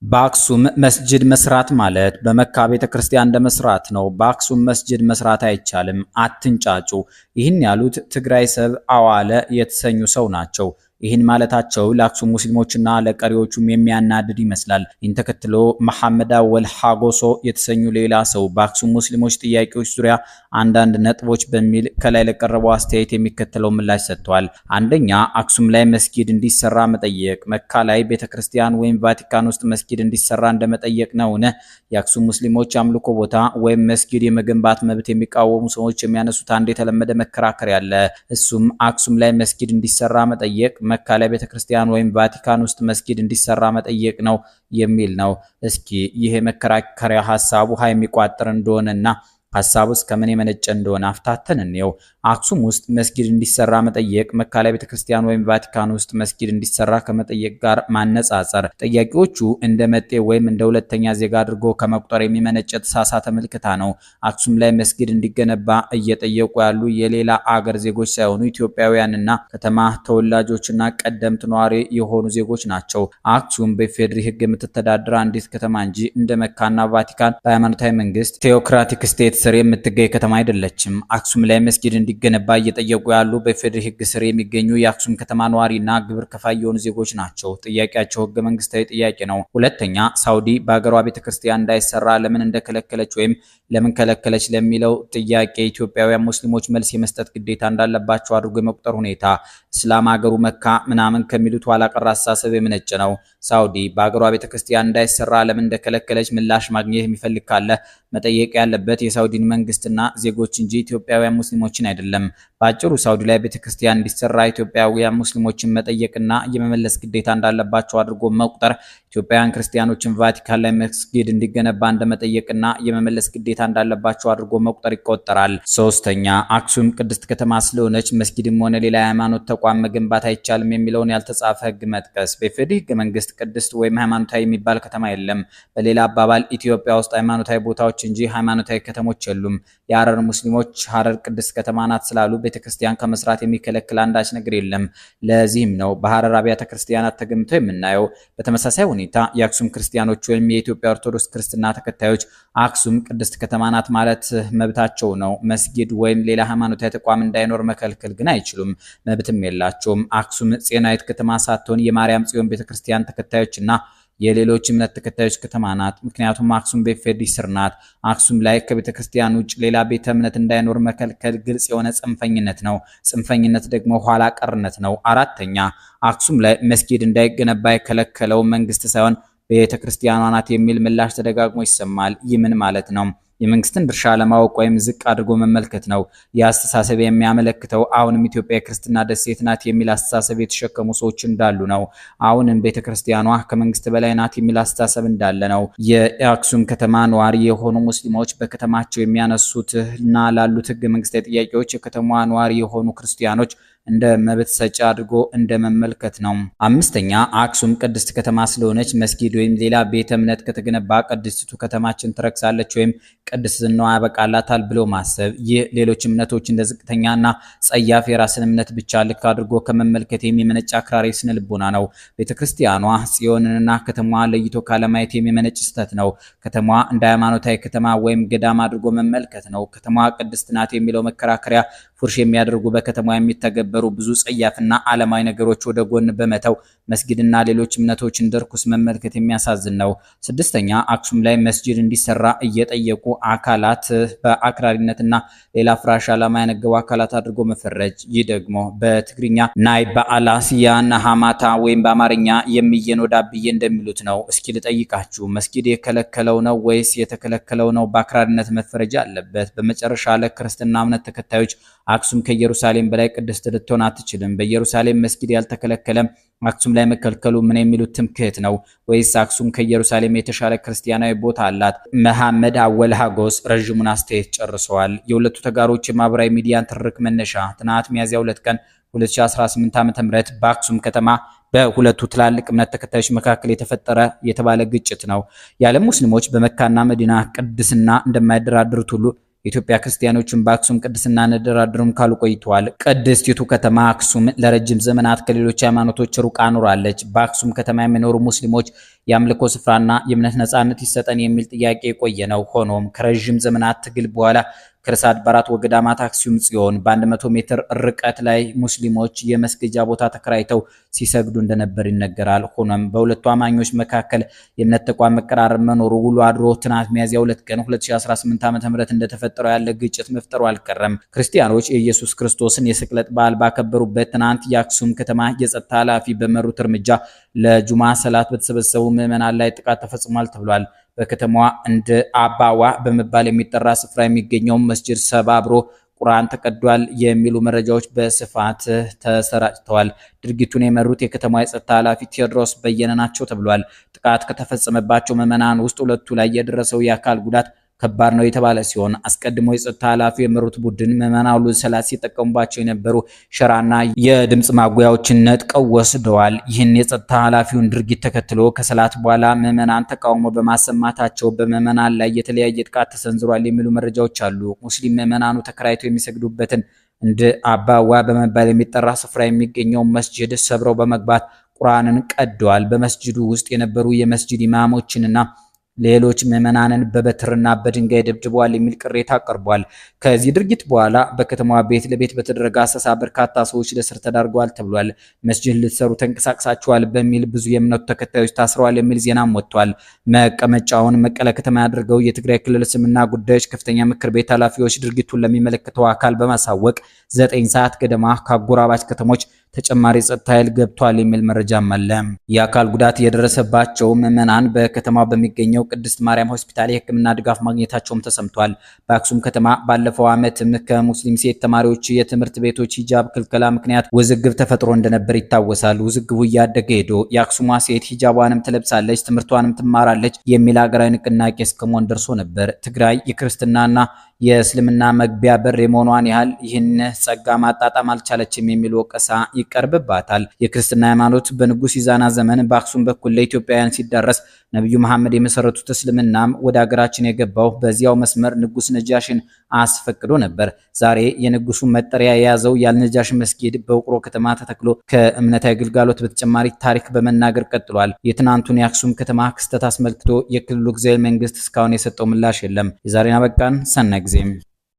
በአክሱም መስጂድ መስራት ማለት በመካ ቤተክርስቲያን እንደመስራት ነው። በአክሱም መስጂድ መስራት አይቻልም፣ አትንጫጩ። ይህን ያሉት ትግራይ ሰብ አዋለ የተሰኙ ሰው ናቸው። ይህን ማለታቸው ለአክሱም ሙስሊሞችና ለቀሪዎቹም የሚያናድድ ይመስላል። ይህን ተከትሎ መሐመድ አወል ሐጎሶ የተሰኙ ሌላ ሰው በአክሱም ሙስሊሞች ጥያቄዎች ዙሪያ አንዳንድ ነጥቦች በሚል ከላይ ለቀረበው አስተያየት የሚከተለው ምላሽ ሰጥቷል። አንደኛ፣ አክሱም ላይ መስጊድ እንዲሰራ መጠየቅ መካ ላይ ቤተክርስቲያን ወይም ቫቲካን ውስጥ መስጊድ እንዲሰራ እንደመጠየቅ ነውን? የአክሱም ሙስሊሞች አምልኮ ቦታ ወይም መስጊድ የመገንባት መብት የሚቃወሙ ሰዎች የሚያነሱት አንድ የተለመደ መከራከሪያ አለ። እሱም አክሱም ላይ መስጊድ እንዲሰራ መጠየቅ መካ ላይ ቤተክርስቲያን ወይም ቫቲካን ውስጥ መስጊድ እንዲሰራ መጠየቅ ነው የሚል ነው። እስኪ ይሄ መከራከሪያ ሐሳቡ ውሃ የሚቋጥር እንደሆነና ሐሳቡስ ከምን የመነጨ እንደሆነ አፍታተን እንየው። አክሱም ውስጥ መስጊድ እንዲሰራ መጠየቅ መካ ላይ ቤተክርስቲያን ወይም ቫቲካን ውስጥ መስጊድ እንዲሰራ ከመጠየቅ ጋር ማነጻጸር ጥያቄዎቹ እንደ መጤ ወይም እንደ ሁለተኛ ዜጋ አድርጎ ከመቁጠር የሚመነጨ ተሳሳተ ምልክታ ነው። አክሱም ላይ መስጊድ እንዲገነባ እየጠየቁ ያሉ የሌላ አገር ዜጎች ሳይሆኑ ኢትዮጵያውያንና ከተማ ተወላጆችና ቀደምት ነዋሪ የሆኑ ዜጎች ናቸው። አክሱም በፌድሪ ሕግ የምትተዳደር አንዲት ከተማ እንጂ እንደ መካና ቫቲካን በሃይማኖታዊ መንግስት ቴዎክራቲክ ስቴት ስር የምትገኝ ከተማ አይደለችም። አክሱም ላይ መስጊድ እንዲገነባ እየጠየቁ ያሉ በፌዴራል ሕግ ስር የሚገኙ የአክሱም ከተማ ነዋሪና ግብር ከፋይ የሆኑ ዜጎች ናቸው። ጥያቄያቸው ሕገ መንግስታዊ ጥያቄ ነው። ሁለተኛ፣ ሳውዲ በሀገሯ ቤተክርስቲያን እንዳይሰራ ለምን እንደከለከለች ወይም ለምን ከለከለች ለሚለው ጥያቄ ኢትዮጵያውያን ሙስሊሞች መልስ የመስጠት ግዴታ እንዳለባቸው አድርጎ የመቁጠር ሁኔታ እስላም ሀገሩ መካ ምናምን ከሚሉት ኋላ ቀር አስተሳሰብ የመነጨ ነው። ሳውዲ በሀገሯ ቤተክርስቲያን እንዳይሰራ ለምን እንደከለከለች ምላሽ ማግኘት የሚፈልግ ካለ መጠየቅ ያለበት የሳውዲን መንግስትና ዜጎች እንጂ ኢትዮጵያውያን ሙስሊሞችን አይደለም። በአጭሩ ሳውዲ ላይ ቤተክርስቲያን እንዲሰራ ኢትዮጵያውያን ሙስሊሞችን መጠየቅና የመመለስ ግዴታ እንዳለባቸው አድርጎ መቁጠር ኢትዮጵያውያን ክርስቲያኖችን ቫቲካን ላይ መስጊድ እንዲገነባ እንደመጠየቅና የመመለስ ግዴታ እንዳለባቸው አድርጎ መቁጠር ይቆጠራል። ሶስተኛ፣ አክሱም ቅድስት ከተማ ስለሆነች መስጊድም ሆነ ሌላ ሃይማኖት ተቋም መገንባት አይቻልም የሚለውን ያልተጻፈ ህግ መጥቀስ። በፌዴራል ህገ መንግስት ቅድስት ወይም ሃይማኖታዊ የሚባል ከተማ የለም። በሌላ አባባል ኢትዮጵያ ውስጥ ሃይማኖታዊ ቦታዎች እንጂ ሃይማኖታዊ ከተሞች የሉም። የሐረር ሙስሊሞች ሐረር ቅድስት ከተማ ናት ስላሉ ቤተክርስቲያን ከመስራት የሚከለክል አንዳች ነገር የለም። ለዚህም ነው በሐረር አብያተ ክርስቲያናት ተገንብተው የምናየው። በተመሳሳይ ሁኔታ የአክሱም ክርስቲያኖች ወይም የኢትዮጵያ ኦርቶዶክስ ክርስትና ተከታዮች አክሱም ቅድስት ከተማ ናት ማለት መብታቸው ነው። መስጊድ ወይም ሌላ ሃይማኖታዊ ተቋም እንዳይኖር መከልከል ግን አይችሉም፣ መብትም የላቸውም። አክሱም ጽዮናዊት ከተማ ሳትሆን የማርያም ጽዮን ቤተክርስቲያን ተከታዮችና የሌሎች እምነት ተከታዮች ከተማ ናት። ምክንያቱም አክሱም በፌዴራል ስር ናት። አክሱም ላይ ከቤተክርስቲያን ውጭ ሌላ ቤተ እምነት እንዳይኖር መከልከል ግልጽ የሆነ ጽንፈኝነት ነው። ጽንፈኝነት ደግሞ ኋላ ቀርነት ነው። አራተኛ፣ አክሱም ላይ መስጊድ እንዳይገነባ የከለከለው መንግስት ሳይሆን ቤተክርስቲያኗ ናት የሚል ምላሽ ተደጋግሞ ይሰማል። ይህ ምን ማለት ነው? የመንግስትን ድርሻ ለማወቅ ወይም ዝቅ አድርጎ መመልከት ነው። የአስተሳሰብ የሚያመለክተው አሁንም ኢትዮጵያ የክርስትና ደሴት ናት የሚል አስተሳሰብ የተሸከሙ ሰዎች እንዳሉ ነው። አሁንም ቤተክርስቲያኗ ከመንግስት በላይ ናት የሚል አስተሳሰብ እንዳለ ነው። የአክሱም ከተማ ነዋሪ የሆኑ ሙስሊሞች በከተማቸው የሚያነሱት እና ላሉት ህገ መንግስታዊ ጥያቄዎች የከተማዋ ነዋሪ የሆኑ ክርስቲያኖች እንደ መብት ሰጪ አድርጎ እንደ መመልከት ነው። አምስተኛ፣ አክሱም ቅድስት ከተማ ስለሆነች መስጊድ ወይም ሌላ ቤተ እምነት ከተገነባ ቅድስቱ ከተማችን ትረክሳለች ወይም ቅድስናዋ ያበቃላታል ብሎ ማሰብ፣ ይህ ሌሎች እምነቶች እንደ ዝቅተኛና ጸያፍ የራስን እምነት ብቻ ልክ አድርጎ ከመመልከት የሚመነጭ አክራሪ ስነ ልቦና ነው። ቤተክርስቲያኗ ጽዮንንና ከተማዋ ለይቶ ካለማየት የሚመነጭ ስህተት ነው። ከተማዋ እንደ ሃይማኖታዊ ከተማ ወይም ገዳም አድርጎ መመልከት ነው። ከተማዋ ቅድስት ናት የሚለው መከራከሪያ ፉርሽ የሚያደርጉ በከተማዋ የሚተገበሩ ብዙ ጸያፍና ዓለማዊ ነገሮች ወደ ጎን በመተው መስጊድና ሌሎች እምነቶችን ደርኩስ መመልከት የሚያሳዝን ነው። ስድስተኛ፣ አክሱም ላይ መስጂድ እንዲሰራ እየጠየቁ አካላት በአክራሪነትና ሌላ ፍራሽ ዓላማ ያነገቡ አካላት አድርጎ መፈረጅ። ይህ ደግሞ በትግርኛ ናይ በአላሲያ ነሃማታ ወይም በአማርኛ የሚየኖ ዳብዬ እንደሚሉት ነው። እስኪ ልጠይቃችሁ፣ መስጊድ የከለከለው ነው ወይስ የተከለከለው ነው በአክራሪነት መፈረጃ አለበት? በመጨረሻ ለክርስትና እምነት ተከታዮች አክሱም ከኢየሩሳሌም በላይ ቅድስት ልትሆን አትችልም። በኢየሩሳሌም መስጊድ ያልተከለከለም አክሱም ላይ መከልከሉ ምን የሚሉት ትምክህት ነው? ወይስ አክሱም ከኢየሩሳሌም የተሻለ ክርስቲያናዊ ቦታ አላት? መሐመድ አወል ሐጎስ ረዥሙን አስተያየት ጨርሰዋል። የሁለቱ ተጋሮች የማህበራዊ ሚዲያን ትርክ መነሻ ትናንት ሚያዝያ 2 ቀን 2018 ዓ.ም በአክሱም ከተማ በሁለቱ ትላልቅ እምነት ተከታዮች መካከል የተፈጠረ የተባለ ግጭት ነው። የዓለም ሙስሊሞች በመካና መዲና ቅድስና እንደማይደራደሩት ሁሉ የኢትዮጵያ ክርስቲያኖችን በአክሱም ቅድስና እንደራደሩም ካሉ ቆይተዋል። ቅድስቲቱ ከተማ አክሱም ለረጅም ዘመናት ከሌሎች ሃይማኖቶች ሩቃ ኖራለች። በአክሱም ከተማ የሚኖሩ ሙስሊሞች የአምልኮ ስፍራና የእምነት ነጻነት ይሰጠን የሚል ጥያቄ የቆየ ነው። ሆኖም ከረጅም ዘመናት ትግል በኋላ ከርዕሰ አድባራት ወገዳማት አክሱም ጽዮን በ100 ሜትር ርቀት ላይ ሙስሊሞች የመስገጃ ቦታ ተከራይተው ሲሰግዱ እንደነበር ይነገራል። ሆኖም በሁለቱ አማኞች መካከል የእምነት ተቋም መቀራረብ መኖሩ ውሎ አድሮ ትናንት ሚያዝያ 2 ቀን 2018 ዓ.ም እንደተፈጠረው ያለ ግጭት መፍጠሩ አልቀረም። ክርስቲያኖች የኢየሱስ ክርስቶስን የስቅለት በዓል ባከበሩበት ትናንት የአክሱም ከተማ የጸጥታ ኃላፊ በመሩት እርምጃ ለጁማ ሰላት በተሰበሰቡ ምዕመናን ላይ ጥቃት ተፈጽሟል ተብሏል። በከተማዋ እንደ አባዋ በመባል የሚጠራ ስፍራ የሚገኘው መስጂድ ሰባብሮ ቁርአን ተቀዷል የሚሉ መረጃዎች በስፋት ተሰራጭተዋል። ድርጊቱን የመሩት የከተማዋ የጸጥታ ኃላፊ ቴዎድሮስ በየነ ናቸው ተብሏል። ጥቃት ከተፈጸመባቸው ምዕመናን ውስጥ ሁለቱ ላይ የደረሰው የአካል ጉዳት ከባድ ነው የተባለ ሲሆን አስቀድሞ የጸጥታ ኃላፊው የመሩት ቡድን ምዕመናኑ ለሰላት ሲጠቀሙባቸው የነበሩ ሸራና የድምጽ ማጉያዎችን ነጥቀው ወስደዋል። ይህን የጸጥታ ኃላፊውን ድርጊት ተከትሎ ከሰላት በኋላ ምዕመናን ተቃውሞ በማሰማታቸው በምዕመናን ላይ የተለያየ ጥቃት ተሰንዝሯል የሚሉ መረጃዎች አሉ። ሙስሊም ምዕመናኑ ተከራይተው የሚሰግዱበትን እንደ አባዋ በመባል የሚጠራ ስፍራ የሚገኘው መስጂድ ሰብረው በመግባት ቁርአንን ቀደዋል። በመስጂዱ ውስጥ የነበሩ የመስጂድ ኢማሞችንና ሌሎች ምዕመናንን በበትርና በድንጋይ ደብድበዋል የሚል ቅሬታ ቀርቧል። ከዚህ ድርጊት በኋላ በከተማዋ ቤት ለቤት በተደረገ አሰሳ በርካታ ሰዎች ለእስር ተዳርገዋል ተብሏል። መስጂድ ልትሰሩ ተንቀሳቅሳችኋል በሚል ብዙ የእምነቱ ተከታዮች ታስረዋል የሚል ዜናም ወጥቷል። መቀመጫውን መቀለ ከተማ ያደረገው የትግራይ ክልል እስልምና ጉዳዮች ከፍተኛ ምክር ቤት ኃላፊዎች ድርጊቱን ለሚመለከተው አካል በማሳወቅ 9 ሰዓት ገደማ ከአጎራባች ከተሞች ተጨማሪ ጸጥታ ኃይል ገብቷል የሚል መረጃም አለ። የአካል ጉዳት የደረሰባቸው ምዕመናን በከተማው በሚገኘው ቅድስት ማርያም ሆስፒታል የሕክምና ድጋፍ ማግኘታቸውም ተሰምቷል። በአክሱም ከተማ ባለፈው ዓመትም ከሙስሊም ሴት ተማሪዎች የትምህርት ቤቶች ሂጃብ ክልከላ ምክንያት ውዝግብ ተፈጥሮ እንደነበር ይታወሳል። ውዝግቡ እያደገ ሄዶ የአክሱሟ ሴት ሂጃቧንም ትለብሳለች፣ ትምህርቷንም ትማራለች የሚል ሀገራዊ ንቅናቄ እስከመሆን ደርሶ ነበር። ትግራይ የክርስትናና የእስልምና መግቢያ በር የመሆኗን ያህል ይህን ጸጋ ማጣጣም አልቻለችም የሚል ወቀሳ ይቀርብባታል። የክርስትና ሃይማኖት በንጉስ ኢዛና ዘመን በአክሱም በኩል ለኢትዮጵያውያን ሲዳረስ ነብዩ መሐመድ የመሰረቱት እስልምናም ወደ ሀገራችን የገባው በዚያው መስመር ንጉስ ነጃሽን አስፈቅዶ ነበር። ዛሬ የንጉሱ መጠሪያ የያዘው ያልነጃሽ መስጊድ በውቅሮ ከተማ ተተክሎ ከእምነታዊ ግልጋሎት በተጨማሪ ታሪክ በመናገር ቀጥሏል። የትናንቱን የአክሱም ከተማ ክስተት አስመልክቶ የክልሉ ጊዜያዊ መንግስት እስካሁን የሰጠው ምላሽ የለም። የዛሬን አበቃን። ሰናይ ጊዜም